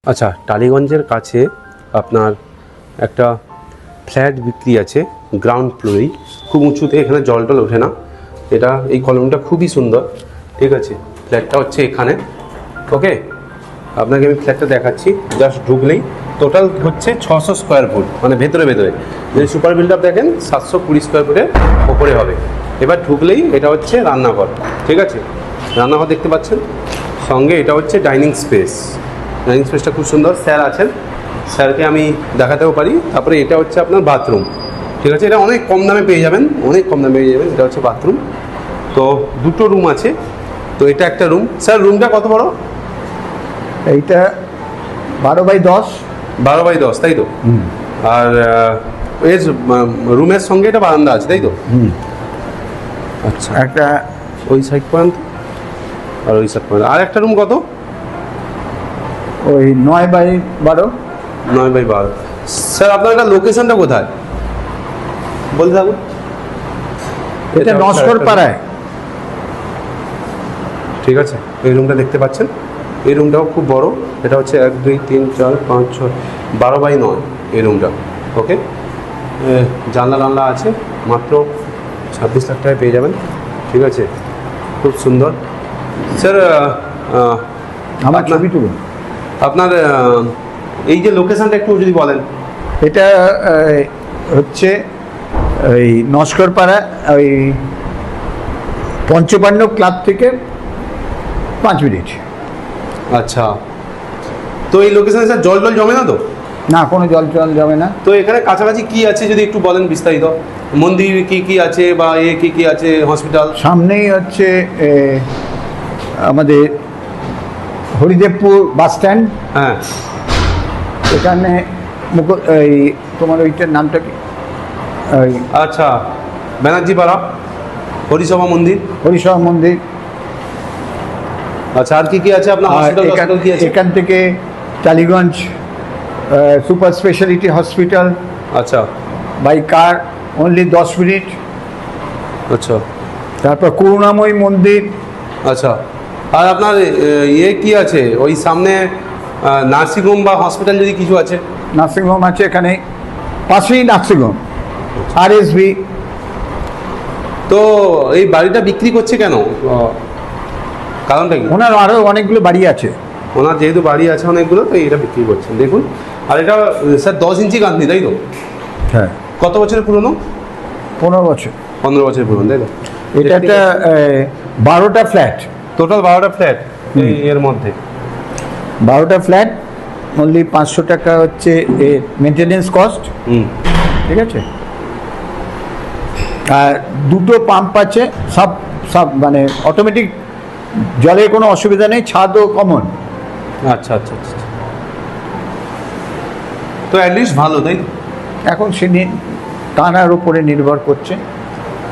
আচ্ছা, টালিগঞ্জের কাছে আপনার একটা ফ্ল্যাট বিক্রি আছে গ্রাউন্ড ফ্লোরেই, খুব উঁচুতে, এখানে জল টল ওঠে না। এটা এই কলোনিটা খুবই সুন্দর, ঠিক আছে। ফ্ল্যাটটা হচ্ছে এখানে, ওকে। আপনাকে আমি ফ্ল্যাটটা দেখাচ্ছি। জাস্ট ঢুকলেই টোটাল হচ্ছে 600 স্কোয়ার ফুট, মানে ভেতরে ভেতরে। যদি সুপার বিল্ড আপ দেখেন 720 স্কোয়ার ফুটের ওপরে হবে। এবার ঢুকলেই এটা হচ্ছে রান্নাঘর, ঠিক আছে। রান্নাঘর দেখতে পাচ্ছেন, সঙ্গে এটা হচ্ছে ডাইনিং স্পেস। ডাইনিং স্পেসটা খুব সুন্দর। স্যার আছেন, স্যারকে আমি দেখাতেও পারি। তারপরে এটা হচ্ছে আপনার বাথরুম, ঠিক আছে। এটা অনেক কম দামে পেয়ে যাবেন, অনেক কম দামে পেয়ে যাবেন। এটা হচ্ছে বাথরুম। তো দুটো রুম আছে, তো এটা একটা রুম। স্যার রুমটা কত বড়? এইটা 12x10। 12x10, তাই তো? আর এর রুমের সঙ্গে এটা বারান্দা আছে, তাই তো? আচ্ছা, একটা ওই সাইড পর্যন্ত আর ওই সাইড পর্যন্ত। আর একটা রুম কত? ওই 9x12। 9x12। স্যার আপনার এটা লোকেশনটা কোথায় বলতে থাকুন। এটা নস্কর পাড়ায়। ঠিক আছে, এই রুমটা দেখতে পাচ্ছেন। এই রুমটাও খুব বড়। এটা হচ্ছে 1 2 3 4 5 6 12x9 এই রুমটা, ওকে। জানলা টানলা আছে, মাত্র 26 লাখ টাকায় পেয়ে যাবেন, ঠিক আছে। খুব সুন্দর। স্যার আমার ছবি তুলুন। আপনার এই যে লোকেশনটা একটু যদি বলেন। এটা হচ্ছে ওই নস্কর পাড়া, ওই পঞ্চপাণ্ড ক্লাব থেকে 5 মিনিট। আচ্ছা, তো এই লোকেশনে স্যার জল টল জমে না তো? না, কোনো জল টল জমে না। তো এখানে কাছাকাছি কি আছে যদি একটু বলেন বিস্তারিত। মন্দির কি কি আছে, বা কি কি আছে, হসপিটাল? সামনেই হচ্ছে আমাদের হরিদেবপুর বাস স্ট্যান্ড। হ্যাঁ, এখানে এই তোমার ওইটার নামটা কি? ওই আচ্ছা, ব্যানার্জি পাড়া, হরিসভা মন্দির। হরিসভা মন্দির। আচ্ছা, আর কি কি আছে আপনার? হসপিটাল কি আছে? এখান থেকে টালিগঞ্জ সুপার স্পেশালিটি হসপিটাল আচ্ছা বাই কার অনলি 10 মিনিট। আচ্ছা তারপর করুণাময়ী মন্দির। আচ্ছা, আর আপনার কি আছে ওই সামনে? নার্সিংহোম বা হসপিটাল যদি কিছু আছে? নার্সিংহোম আছে এখানে, পাশেই নার্সিংহোম RSV। তো এই বাড়িটা বিক্রি করছে কেন, কারণটা কি? ওনার আরও অনেকগুলো বাড়ি আছে। ওনার যেহেতু বাড়ি আছে অনেকগুলো, তো এটা বিক্রি করছেন। দেখুন, আর এটা স্যার 10 ইঞ্চি গাঁথনি, তাই তো? হ্যাঁ, কত বছরের পুরনো? 15 বছর। 15 বছর পুরনো, তাই তো? এটা একটা 12টা ফ্ল্যাট। টোটাল 12টা ফ্ল্যাট এর মধ্যে। 12টা ফ্ল্যাট, অনলি 500 টাকা হচ্ছে মেনটেনেন্স কস্ট, ঠিক আছে। আর দুটো পাম্প আছে, সব সব মানে অটোমেটিক, জলের কোনো অসুবিধা নেই, ছাদও কমন। আচ্ছা আচ্ছা আচ্ছা, তো অ্যাটলিস্ট ভালো, তাই তো? এখন সে টানার উপরে নির্ভর করছে।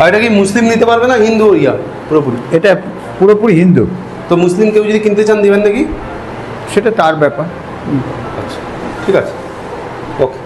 আর এটা কি মুসলিম নিতে পারবে না হিন্দু ইয়া পুরোপুরি? এটা পুরোপুরি হিন্দু। তো মুসলিম কেউ যদি কিনতে চান দেবেন নাকি? সেটা তার ব্যাপার। আচ্ছা, ঠিক আছে, ওকে।